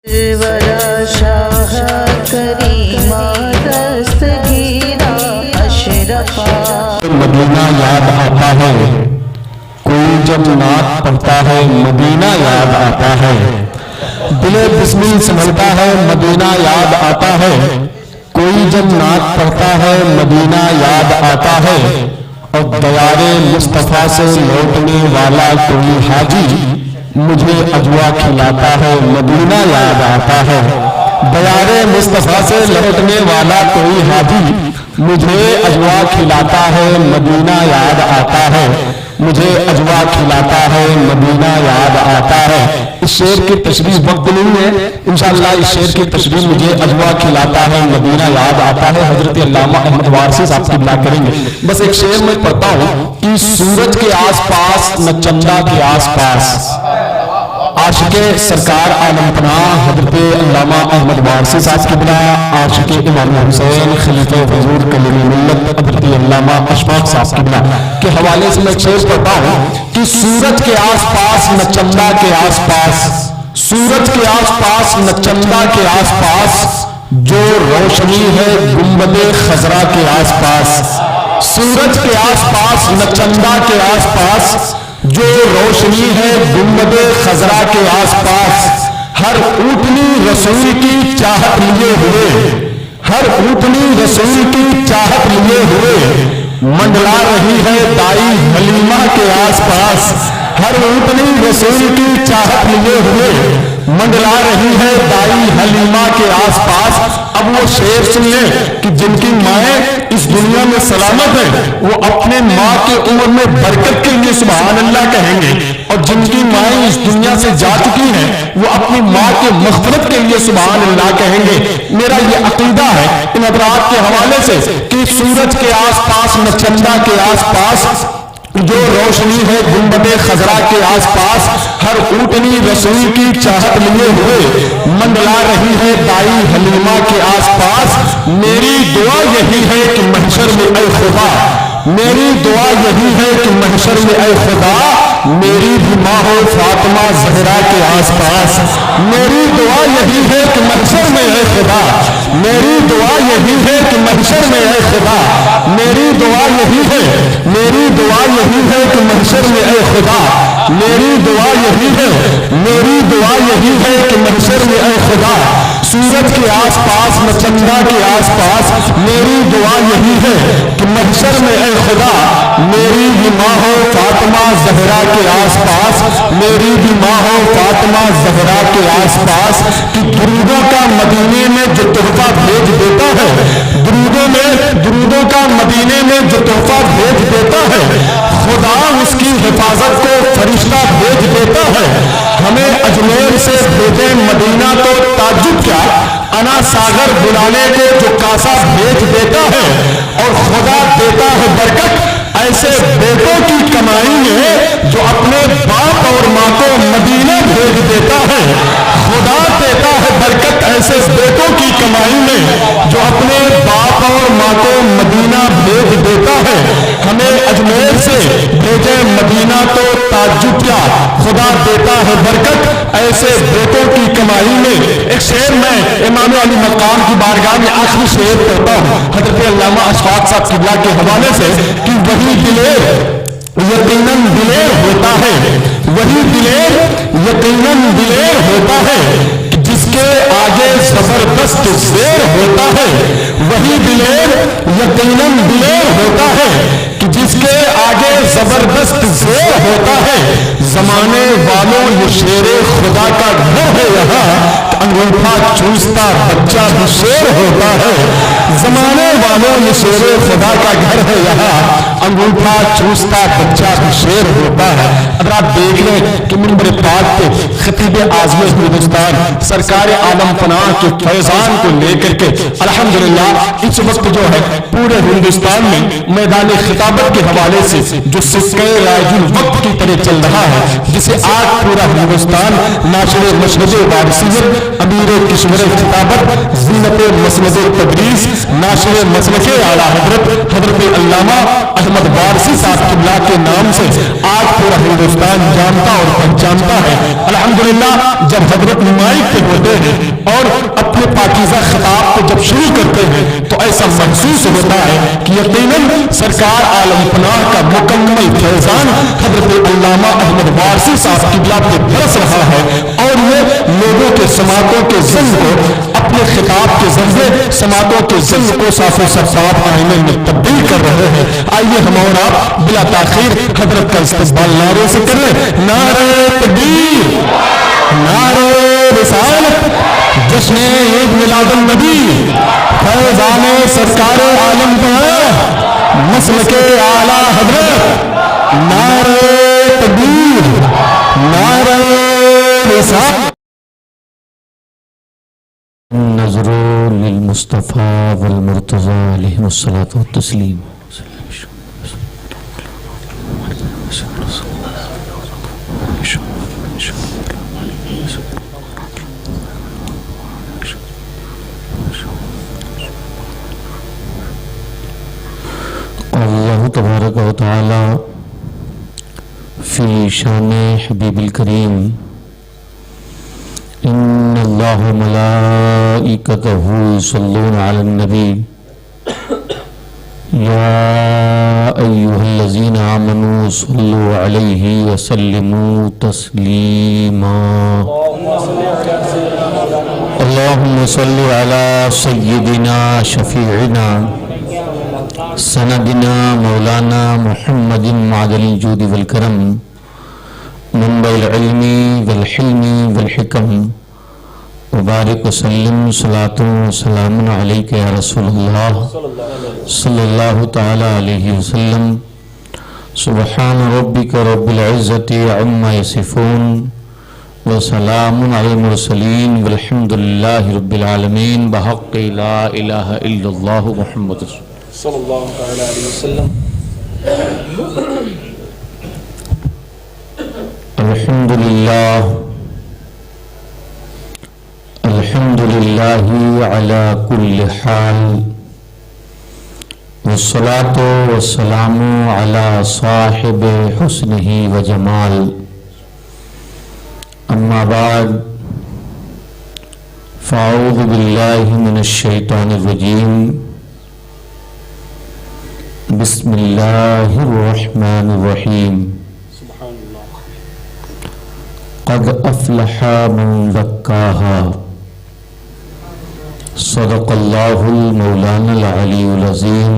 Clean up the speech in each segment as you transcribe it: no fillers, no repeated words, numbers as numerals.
شاہ کریمہ دستگیرہ اشرفا مدینہ یاد آتا ہے، کوئی جب نعت پڑھتا ہے مدینہ یاد آتا ہے، دل بسمل سنبھلتا ہے مدینہ یاد آتا ہے، کوئی جب نعت پڑھتا ہے مدینہ یاد آتا ہے، اور دیار مصطفیٰ سے لوٹنے والا کوئی حاجی مجھے اجوا کھلاتا ہے مدینہ یاد آتا ہے، دیار مصطفیٰ سے لوٹنے والا کوئی حاجی مجھے اجوا کھلاتا ہے مدینہ یاد آتا ہے، مجھے اجوا کھلاتا ہے مدینہ یاد آتا ہے۔ اس شعر کی تشریح وقت نہیں ہے، انشاءاللہ اس شعر کی تشریح مجھے اجوا کھلاتا ہے مدینہ یاد آتا ہے حضرت علامہ احمد وارثی صاحب کی بلا کریں گے۔ بس ایک شعر میں پڑھتا ہوں کہ سورج کے آس پاس نہ چندہ کے آس پاس، عاشق سرکار عالم پناہ حضرت علامہ احمد وارثی صاحب کی بلا، عاشق امام حسین خلیفہ حضور کلیم ملت حضرت علامہ اشفاق صاحب کی بلا کے حوالے سے میں ایک شعر پڑھتا ہوں کہ سورج کے آس پاس نہ چندہ کے آس پاس، سورج کے آس پاس نہ چندہ کے آس پاس، جو روشنی ہے گنبد خضرا کے آس پاس، سورج کے آس پاس نہ چندہ کے آس پاس، جو روشنی ہے گنبد خضرا کے آس پاس، ہر اونٹنی رسول کی چاہت لیے ہوئے، ہر اونٹنی رسول کی چاہت لیے ہوئے منڈلا رہی ہے دائی حلیمہ کے آس پاس، ہر اونٹنی رسول کی چاہت لیے ہوئے منڈلا رہی ہے دائی حلیمہ کے آس پاس۔ اب وہ شعر سن لیں کہ جن کی مائیں اس دنیا میں سلامت ہیں وہ اپنے ماں کے عمر میں برکت کے لیے سبحان اللہ کہیں گے، اور جن کی مائیں اس دنیا سے جا چکی ہیں وہ اپنی ماں کے مغفرت کے لیے سبحان اللہ کہیں گے۔ میرا یہ عقیدہ ہے ان حضرات کے حوالے سے کہ سورج کے آس پاس نہ چندہ کے آس پاس، جو روشنی ہے گنبد خضرا کے آس پاس، ہر اونٹنی رسول کی چاہت لیے ہوئے منڈلا رہی ہے دائی حلیمہ کے آس پاس۔ میری دعا یہی ہے کہ محشر میں اے خدا، میری دعا یہی ہے کہ محشر میں اے خدا میری بھی ماں ہو فاطمہ زہرا کے آس پاس، میری دعا یہی ہے کہ محشر میں اے خدا، میری دعا یہی ہے کہ محشر میں اے خدا، میری دعا یہی ہے، میری دعا یہی ہے کہ محشر میں اے خدا، میری دعا یہی ہے، میری دعا یہی ہے کہ محشر میں اے خدا، سورج کے آس پاس نہ چندہ کے آس پاس، میری دعا یہی ہے کہ محشر میں اے خدا میری بھی ماں ہو فاطمہ زہرا کے آس پاس، میری بھی ماں ہو فاطمہ زہرا کے آس پاس۔ کہ درودوں کا مدینے میں جو تحفہ بھیج دیتا ہے، درودوں کا مدینے میں جو تحفہ بھیج دیتا ہے، خدا اس کی حفاظت کو فرشتہ بھیج دیتا ہے۔ ہمیں اجمیر سے بھیجے مدینہ تو تعجب کیا، انا ساغر بلانے کو جو کاسا بھیج دیتا ہے، اور خدا دیتا ہے برکت ایسے بیٹوں کی کمائی میں جو اپنے باپ اور ماں کو مدینہ بھیج دیتا ہے، خدا دیتا ہے برکت ایسے بیٹوں کی کمائی میں جو اپنے باپ اور ماں کو مدینہ بھیج دیتا ہے۔ ہمیں اجمیر سے بھیجے مدینہ تو تعجب کیا، خدا دیتا ہے برکت ایسے بیٹوں کی کمائی میں۔ ایک شعر میں امام علی مقام کی بارگاہ میں آخری شعر پڑھتا ہوں حضرت علامہ اشفاق صاحب قبلہ کے حوالے سے کہ وہی دلیر یقیناً دلیر ہوتا ہے، وہی دلیر یقیناً دلیر ہوتا ہے کہ جس کے آگے زبردست زیر ہوتا ہے، وہی دلیر یقیناً دلیر ہوتا ہے کہ جس کے آگے زبردست زیر ہوتا ہے۔ زمانے والوں یہ شیر خدا کا گھر ہے یہاں، انگوٹھا چوستا بچہ بھی شیر ہوتا ہے، زمانے والوں یہ شیر خدا کا گھر ہے یہاں، انگوٹھا چوستا بچہ بھی شیر ہوتا ہے۔ اگر آپ دیکھ لیں کہ منبر پاک پہ خطیب اعظم ہندوستان سرکار عالم پناہ کے فیضان کو لے کر کے الحمدللہ اس وقت جو ہے پورے ہندوستان میں میدان خطابت کے حوالے سے جو سکہ رائج الوقت کی طرح چل رہا ہے، جسے آج پورا ہندوستان ناشر مشرب وارثیت امیر کشور خطابت زینت مسند تدریس ناشر مسلک اعلیٰ حضرت علامہ احمد وارثی صاحب قبلہ کے نام سے آج پورا ہندوستان جانتا اور پہچانتا ہے۔ الحمدللہ جب حضرت مائک پہ ہوتے ہیں اور اپنے پاکیزہ خطاب کو جب شروع کرتے ہیں تو ایسا محسوس ہوتا ہے کہ یقیناً سرکار عالم پناہ کا مکمل فیضان حضرت علامہ احمد وارثی صاحب قبلہ پہ برس رہا ہے اور یہ لوگوں کے سماعتوں کے ذہن کو اپنے خطاب کے ذریعے سماعتوں کے ذہن کو صاف و شفاف آئینے میں تبدیل کر رہے ہیں۔ آئیے ہم اور آپ بلا تاخیر حضرت کا استقبال نعرے سے کریں۔ نعرہ تکبیر، نعرہ رسالت، جشن عید میلاد النبی، فیضان سرکار عالم پناہ مسلک اعلیٰ حضرت، نعرہ تکبیر، نعرہ رسالت۔ نظر للمصطفى والمرتضى علیہم الصلاۃ والتسلیم۔ اللہ تبارک و تعالی فی شان حبیب الکریم ان اللہ ملائکتہ یصلون علی النبی یا ایہا الذین آمنوا صلوا علیہ وسلموا تسلیما۔ اللہم صل علی سیدنا شفیعنا سندنا مولانا محمد معدن الجود والکرم منبع العلم والحلم والحکم وبارک وسلم صلاۃ و سلام علیک یا رسول اللہ صلی اللہ تعالی علیہ وسلم۔ سبحان ربک رب العزت عما یصفون وسلام علی المرسلین والحمد للہ رب العالمین بحق لا الہ الا اللہ محمد صلی اللہ علیہ وسلم۔ الحمد للہ علی کل حال والصلاة والسلام علی صاحب حسنہ و جمال۔ اما بعد فاعوذ باللہ من الشیطان الرجیم، بسم اللہ الرحمن الرحیم۔ قد افلح من زکاہا، صدق اللہ المولانا العلی العظیم،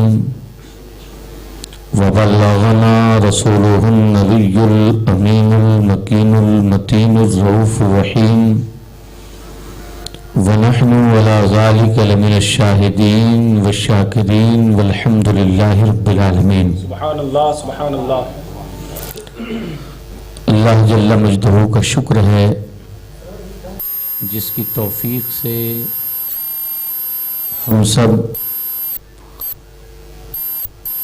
وبلغنا رسولہ النبی الامین المکین المتین الرؤوف الرحیم، ونحن علی ذلک لمن الشاہدین والشاکرین والحمد للہ رب العالمین۔ سبحان اللہ، سبحان اللہ۔ اللہ جل مجدہ کا شکر ہے جس کی توفیق سے ہم سب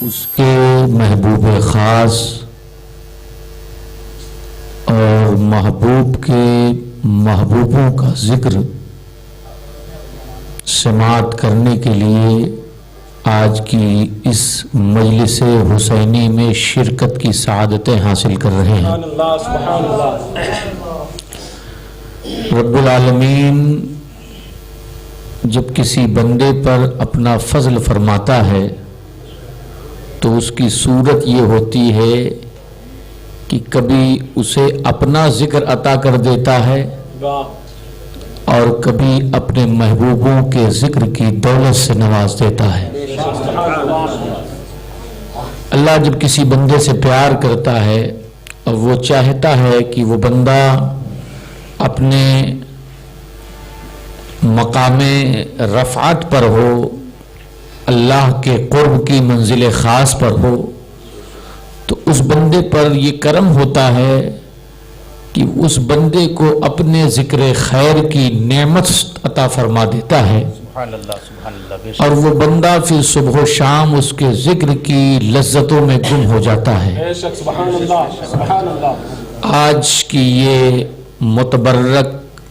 اس کے محبوب خاص اور محبوب کے محبوبوں کا ذکر سماعت کرنے کے لیے آج کی اس مجلس حسینی میں شرکت کی سعادتیں حاصل کر رہے ہیں۔ سبحان اللہ، سبحان اللہ۔ رب العالمین جب کسی بندے پر اپنا فضل فرماتا ہے تو اس کی صورت یہ ہوتی ہے کہ کبھی اسے اپنا ذکر عطا کر دیتا ہے اور کبھی اپنے محبوبوں کے ذکر کی دولت سے نواز دیتا ہے۔ اللہ جب کسی بندے سے پیار کرتا ہے اور وہ چاہتا ہے کہ وہ بندہ اپنے مقام رفعت پر ہو، اللہ کے قرب کی منزل خاص پر ہو، تو اس بندے پر یہ کرم ہوتا ہے کہ اس بندے کو اپنے ذکر خیر کی نعمت عطا فرما دیتا ہے، اور وہ بندہ پھر صبح و شام اس کے ذکر کی لذتوں میں گم ہو جاتا ہے۔ سبحان اللہ، سبحان اللہ۔ آج کی یہ متبرک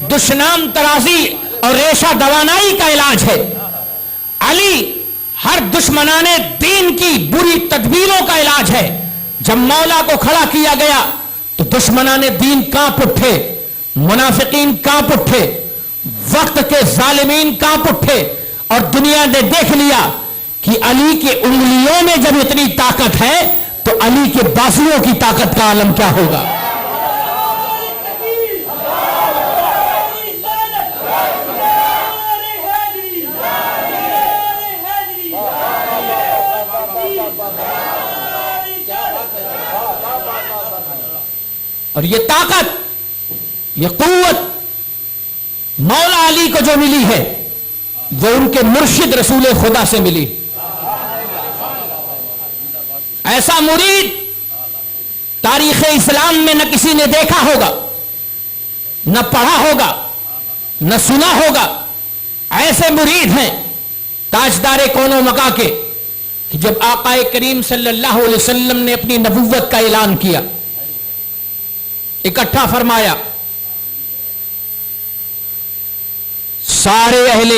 دشنام ترازی اور ریشہ دوانائی کا علاج ہے. علی ہر دشمنان دین کی بری تدبیروں کا علاج ہے. جب مولا کو کھڑا کیا گیا تو دشمنان دین کانپ اٹھے, منافقین کانپ اٹھے, وقت کے ظالمین کانپ اٹھے, اور دنیا نے دیکھ لیا کہ علی کی انگلیوں میں جب اتنی طاقت ہے تو علی کے بازوؤں کی طاقت کا عالم کیا ہوگا. اور یہ طاقت, یہ قوت مولا علی کو جو ملی ہے وہ ان کے مرشد رسول خدا سے ملی. ایسا مرید تاریخ اسلام میں نہ کسی نے دیکھا ہوگا, نہ پڑھا ہوگا, نہ سنا ہوگا. ایسے مرید ہیں تاجدار کون و مکاں کے کہ جب آقا کریم صلی اللہ علیہ وسلم نے اپنی نبوت کا اعلان کیا, اکٹھا فرمایا سارے اہل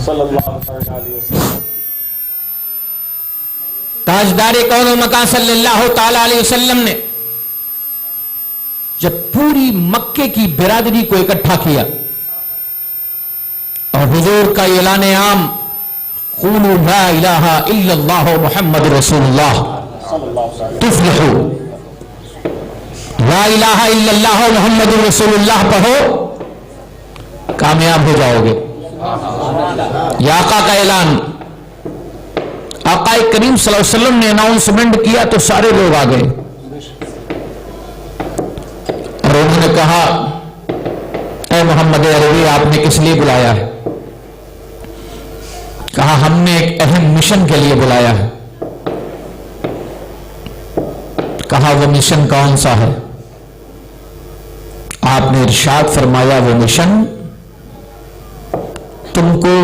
صلی اللہ علیہ وسلم, تاجدار کون و مکان صلی اللہ تعالی علیہ وسلم نے جب پوری مکے کی برادری کو اکٹھا کیا اور حضور کا اعلان عام قولوا لا الہ الا اللہ محمد رسول اللہ تفلحوا, لا الہ الا اللہ محمد رسول اللہ پڑھو کامیاب ہو جاؤ گے. یہ آقا کا اعلان, آقا کریم صلی اللہ علیہ وسلم نے اناؤنسمنٹ کیا تو سارے لوگ آ گئے اور انہوں نے کہا اے محمد عربی آپ نے کس لیے بلایا ہے؟ کہا ہم نے ایک اہم مشن کے لیے بلایا ہے. کہا وہ مشن کون سا ہے؟ آپ نے ارشاد فرمایا وہ مشن تم کو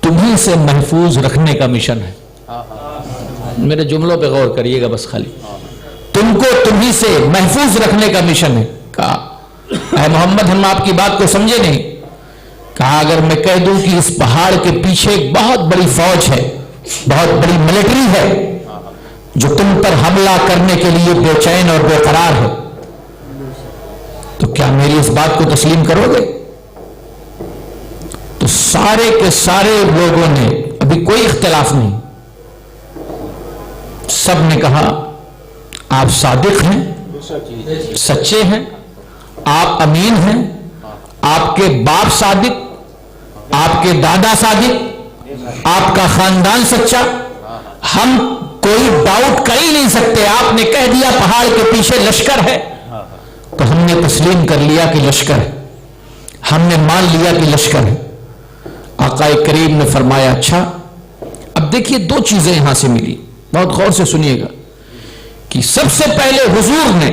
تمہیں سے محفوظ رکھنے کا مشن ہے. میرے جملوں پہ غور کریے گا بس, خالی تم کو تمہیں سے محفوظ رکھنے کا مشن ہے. کہا اے محمد ہم آپ کی بات کو سمجھے نہیں. کہا اگر میں کہہ دوں کہ اس پہاڑ کے پیچھے ایک بہت بڑی فوج ہے, بہت بڑی ملٹری ہے جو تم پر حملہ کرنے کے لیے بے چین اور بے قرار ہے, تو کیا میری اس بات کو تسلیم کرو گے؟ تو سارے کے سارے لوگوں نے, ابھی کوئی اختلاف نہیں, سب نے کہا آپ صادق ہیں, سچے ہیں, آپ امین ہیں, آپ کے باپ صادق, آپ کے دادا صادق, آپ کا خاندان سچا, ہم کوئی ڈاؤٹ کر ہی نہیں سکتے. آپ نے کہہ دیا پہاڑ کے پیچھے لشکر ہے تو ہم نے تسلیم کر لیا کہ لشکر ہے, ہم نے مان لیا کہ لشکر ہے. آقا کریم نے فرمایا اچھا اب دیکھیے دو چیزیں یہاں سے ملی, بہت غور سے سنیے گا کہ سب سے پہلے حضور نے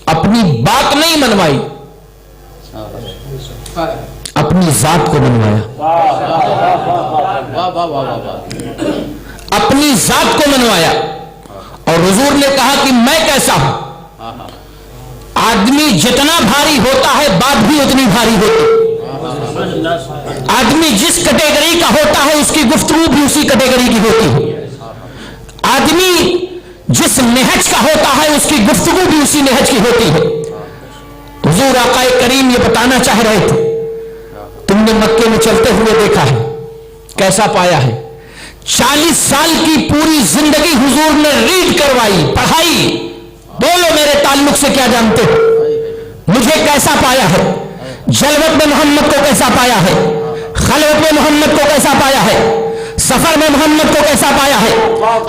اپنی بات نہیں منوائی, اپنی ذات کو منوایا, اپنی ذات کو منوایا. اور حضور نے کہا کہ میں کیسا ہوں. آدمی جتنا بھاری ہوتا ہے بات بھی اتنی بھاری ہوتی. آدمی جس کیٹیگری کا ہوتا ہے اس کی گفتگو بھی اسی کیٹیگری کی ہوتی ہے. آدمی جس نہج کا ہوتا ہے اس کی گفتگو بھی اسی نہج کی ہوتی ہے. حضور آقا کریم یہ بتانا چاہ رہے تھے تم نے مکے میں چلتے ہوئے دیکھا ہے, کیسا پایا ہے. 40 سال کی پوری زندگی حضور نے ریڈ کروائی, پڑھائی. بولو میرے تعلق سے کیا جانتے ہو, مجھے کیسا پایا ہے, جلوت میں محمد کو کیسا پایا ہے, خلوت میں محمد کو کیسا پایا ہے, سفر میں محمد کو کیسا پایا ہے,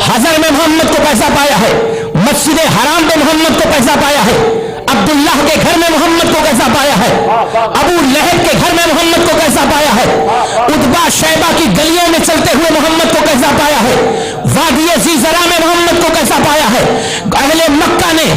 حضر میں محمد کو کیسا پایا ہے, مسجد حرام میں محمد کو کیسا پایا ہے, عبداللہ کے گھر میں محمد کو کیسا پایا ہے, ابو لہب کے گھر میں محمد کو کیسا پایا ہے, عتبہ شیبہ کی گلیوں میں چلتے ہوئے محمد کو کیسا پایا ہے, وادی زیزرا میں محمد کو کیسا پایا ہے. اہل مکہ نے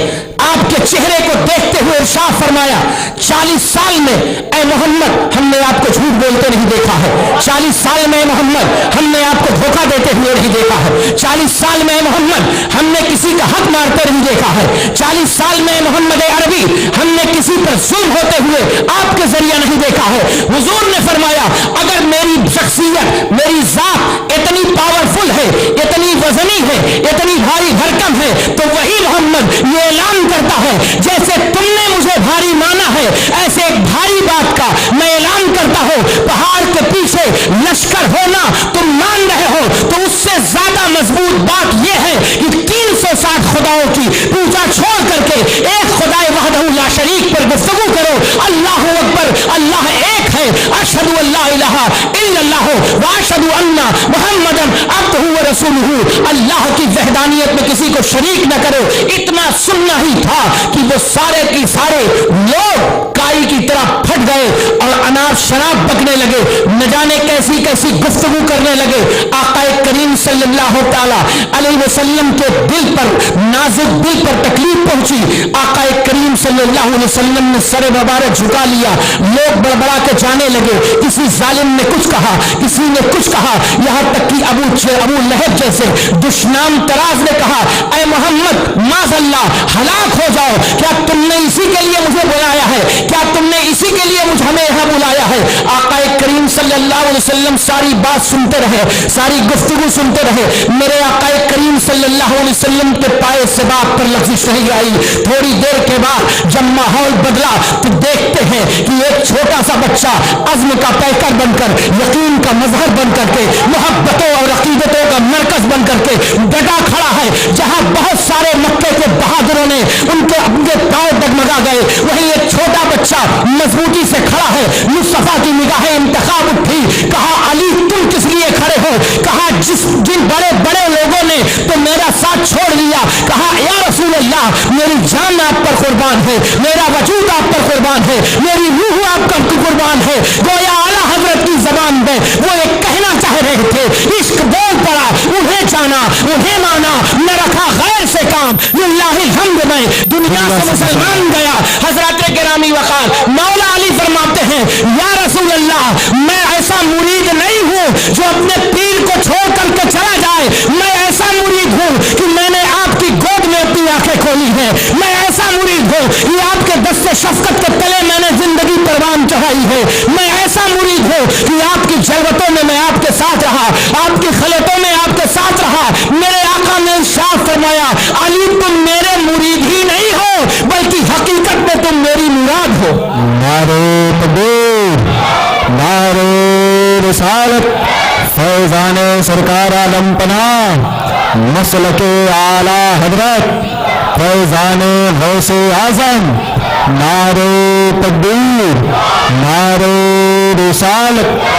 آپ کے کے چہرے کو دیکھتے ہوئے ارشاد فرمایا 40 سال میں اے محمد ہم نے آپ کو جھوٹ بولتے نہیں دیکھا ہے، 40 سال میں محمد ہم نے آپ کو دھوکہ دیتے ہوئے نہیں دیکھا ہے، 40 سال میں محمد ہم نے کسی کا حق مارتے نہیں دیکھا ہے، 40 سال میں محمد عربی ہم نے کسی پر ظلم ہوتے ہوئے آپ کے ذریعہ نہیں دیکھا ہے۔ حضور نے فرمایا اگر میری شخصیت میری ذات اتنی پاورفل ہے، اتنی وزنی ہے، اتنی بھاری بھرکم ہے تو وہی محمد یہ اعلان کرتا ہے جیسے تم نے مجھے بھاری مانا ہے ایسے ایک بھاری بات کا میں اعلان کرتا ہوں، پہاڑ کے پیچھے لشکر ہونا تم مان رہے ہو تو اس سے زیادہ مضبوط بات یہ ہے کہ 360 خداؤں کی پوجا چھوڑ کر کے ایک خدا وحدہ لا شریک پر گفتگو کرو، اللہ اکبر، اللہ ایک ہے، اشہد ان لا الہ الا اللہ واشہد ان محمدا عبدہ ورسولہ، اللہ کی وحدانیت میں کسی کو شریک نہ کرو۔ اتنا سننا ہی تھا کہ وہ سارے کی سارے لوگ کائی کی طرح پھٹ گئے اور انار شراب بکنے لگے، نہ جانے کیسی کیسی گفتگو کرنے لگے۔ آقا کریم صلی اللہ تعالی علیہ وسلم کے دل پر، نازک دل پر تکلیف پہنچی۔ آقا کریم صلی اللہ علیہ وسلم نے سر مبارک جھکا لیا، لوگ بڑبڑا کے جانے لگے، کسی ظالم نے کچھ کہا، کسی نے کچھ کہا، یہاں تک کہ ابو لہب جیسے دشنام تراز نے کہا اے محمد معاذ اللہ ہلاک ہو جاؤ، کیا تم نے اسی کے لیے مجھے بلایا ہے؟ کیا تم نے اسی کے لیے مجھے ہمیں یہاں بلایا ہے؟ آقا کریم صلی اللہ علیہ وسلم ساری بات سنتے رہے، ساری گفتگو سنتے رہے۔ میرے آقا کریم صلی اللہ علیہ وسلم کے پائے سے بات پر لفظ نہیں آئی۔ تھوڑی دیر کے بعد جب ماحول بدلا تو دیکھتے ہیں کہ ایک چھوٹا سا بچہ عزم کا پیکر بن کر، یقین کا مظہر بن کر کے، محبتوں اور عقیدتوں کا مرکز بن کر کے ڈٹا کھڑا ہے۔ جہاں بہت سارے مکے کے بہادروں نے ان کے پاؤں ڈگمگا گئے، وہیں ایک چھوٹا بچہ مضبوطی سے کھڑا ہے۔ مصطفیٰ کی نگاہیں انتخاب اٹھی، کہا علی تم کس لیے کھڑے ہو؟ کہا جن بڑے بڑے لوگوں نے تو میرا ساتھ چھوڑ دیا۔ کہا یا رسول اللہ میری جان آپ پر قربان ہے، میرا وجود آپ پر قربان ہے، میری روح آپ پر قربان ہے۔ گویا اعلیٰ حضرت کی زبان میں وہ ایک کہنا چاہ رہے تھے، عشق بول پڑا، انہیں جانا انہیں مانا، نہ رکھا غیر سے کام، للہ الحمد میں دنیا سے مسلمان گیا۔ حضرات گرامی وقار مولا علی فرماتے ہیں یا رسول اللہ میں ایسا مرید نہیں ہوں جو اپنے پیر کو چھوڑ کر کے چلا جائے، میں ایسا مرید ہوں کہ میں نے آپ کی گود میں اپنی آنکھیں کھولی ہیں، میں ایسا مرید ہوں کہ آپ کے دست شفقت کے تلے میں نے زندگی پروان چڑھائی ہے، میں ایسا مرید ہوں کہ آپ کی جلوتوں میں آپ کے ساتھ رہا، آپ کی خلوتوں میں آپ کے ساتھ رہا۔ میرے آقا نے ارشاد فرمایا علی تم میرے مرید ہی نہیں ہو بلکہ حقیقت میں تم میری مراد ہو۔ نعرہ تکبیر، نعرہ رسالت، فیضان سرکار عالم پناہ، مسلک اعلیٰ حضرت فیضان غوث اعظم، نعرہ تکبیر، نعرہ رسالت۔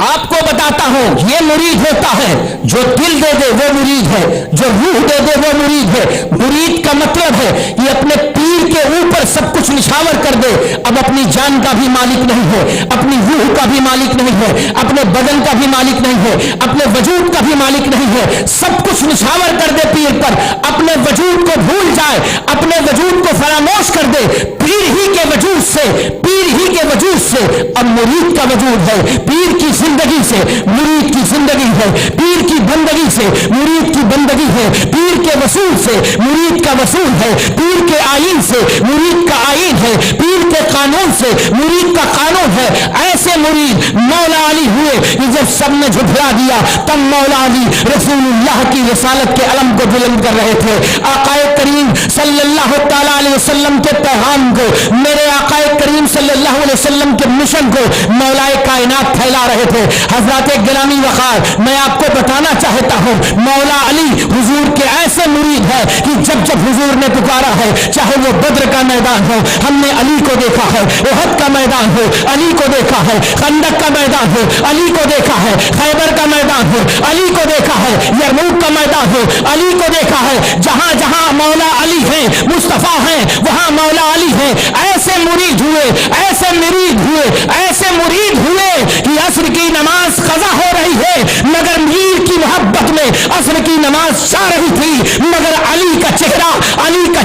آپ کو بتاتا ہوں یہ مرید ہوتا ہے جو دل دے دے وہ مرید ہے، جو روح دے دے وہ مرید ہے۔ مرید کا مطلب ہے کہ اپنے پیر کے اوپر سب کچھ نشاور کر دے، اب اپنی جان کا بھی مالک نہیں ہے، اپنی روح کا بھی مالک نہیں ہے، اپنے بدن کا بھی مالک نہیں ہے، اپنے وجود کا بھی مالک نہیں ہے، سب کچھ نشاور کر دے پیر پر، اپنے وجود کو بھول جائے، اپنے وجود کو فراموش کر دے، پیر ہی کے وجود سے، پیر ہی کے وجود سے اب مرید کا وجود ہے۔ پیر کی زندگی سے مرید کی زندگی ہے، پیر کی بندگی سے مرید کی بندگی ہے، پیر کے وصول سے مرید کا وصول ہے، پیر کے آئین سے مرید کا آئین ہے، پیر کے قانون سے مرید کا قانون ہے۔ ایسے مرید مولا علی ہوئے کہ جب سب نے جھٹلا دیا تب مولا علی رسول اللہ کی رسالت کے علم کو بلند کر رہے تھے۔ آقا کریم صلی اللہ تعالی علیہ وسلم کے پیغام کو، میرے آقا کریم صلی اللہ علیہ وسلم کے مشن کو مولا کائنات پھیلا رہے تھے۔ حضرات گرامی وقار میں آپ کو بتانا چاہتا ہوں مولا علی حضور کے ایسے مرید ہے کہ جب جب حضور نے پکارا ہے، چاہے وہ بدر کا میدان ہو، ہم نے علی کو دیکھا ہے، احد کا میدان ہو علی کو دیکھا ہے، خندق کا میدان ہو علی کو دیکھا ہے، خیبر کا میدان ہو علی کو دیکھا ہے، یرموک کا میدان ہو علی کو دیکھا ہے۔ جہاں جہاں مولا علی ہیں، مصطفیٰ ہیں، وہاں مولا علی ہیں۔ ایسے مرید ہوئے، ایسے مرید ہوئے، ایسے مرید ہوئے کہ عصر کی نماز قضا ہو رہی ہے، تھے مگر میر کی محبت میں عصر کی نماز جا رہی تھی، مگر علی کا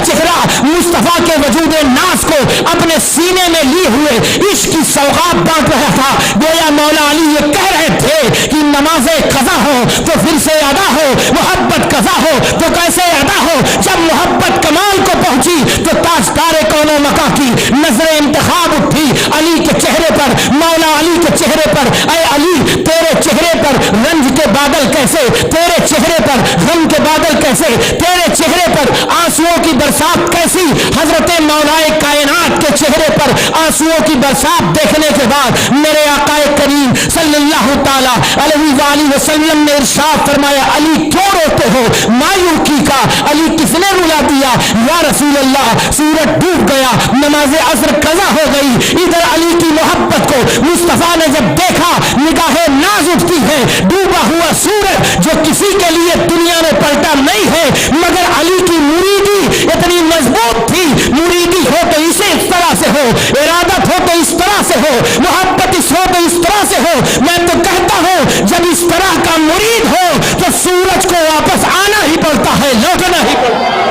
چہرہ مصطفیٰ کے وجود ناز کو اپنے سینے میں لیے ہوئے عشق کی سوغات بانٹ رہا تھا۔ گویا مولا علی یہ کہہ رہے تھے کہ نماز قضا ہو تو پھر سے ادا ہو، محبت قضا ہو تو کیسے ادا ہو؟ جب محبت کمال کو پہنچی تو تاجدار کون و مکان کی نظر انتخاب اٹھی علی کے چہرے پر، مولا علی کے چہرے پر۔ اے علی، تیرے چہرے پر رنج کے بادل کیسے، تیرے چہرے پر غم کے بادل کیسے، تیرے چہرے پر آنسوؤں کی برسات کیسی؟ حضرت مولا کائنات کے چہرے پر آنسوؤں کی برسات دیکھنے کے بعد میرے آقا کریم صلی اللہ تعالی علیہ وآلہ وسلم نے ارشاد فرمایا، علی کیوں روتے ہو؟ مایوکی کا علی کس نے رلا دیا؟ یا رسول اللہ، سورج ڈوب گیا، نماز عصر قضا ہو گئی۔ ادھر علی کی محبت کو مصطفیٰ نے جب دیکھا، نگاہ ناز اٹھتی ہے، ڈوبا ہوا سورج جو کسی کے لیے دنیا میں پلٹا نہیں ہے، مگر علی کی مریدی اتنی مضبوط تھی۔ مریدی ہو تو اسے اس طرح سے ہو، ارادت ہو تو اس طرح سے ہو، محبت اس ہو تو اس طرح سے ہو۔ میں تو کہتا ہوں جب اس طرح کا مرید ہو تو سورج کو واپس آنا ہی پڑتا ہے، لوٹنا ہی پڑتا ہے۔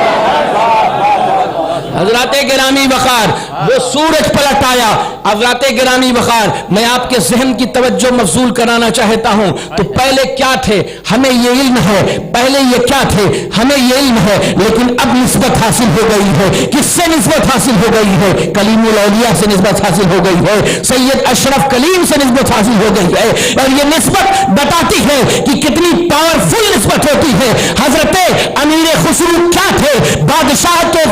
حضرات گرامی وقار، وہ سورج پلٹ آیا۔ حضرات گرامی وقار، میں آپ کے ذہن کی توجہ مبذول کرانا چاہتا ہوں تو پہلے کیا تھے ہمیں یہ علم ہے، پہلے یہ کیا تھے ہمیں یہ علم ہے، لیکن اب نسبت حاصل ہو گئی ہے۔ کس سے نسبت حاصل ہو گئی ہے؟ کلیم الاولیاء سے نسبت حاصل ہو گئی ہے، سید اشرف کلیم سے نسبت حاصل ہو گئی ہے، اور یہ نسبت بتاتی ہے کہ کتنی پاورفل نسبت ہوتی ہے۔ حضرت امیر خسرو کیا تھے؟ بادشاہ کے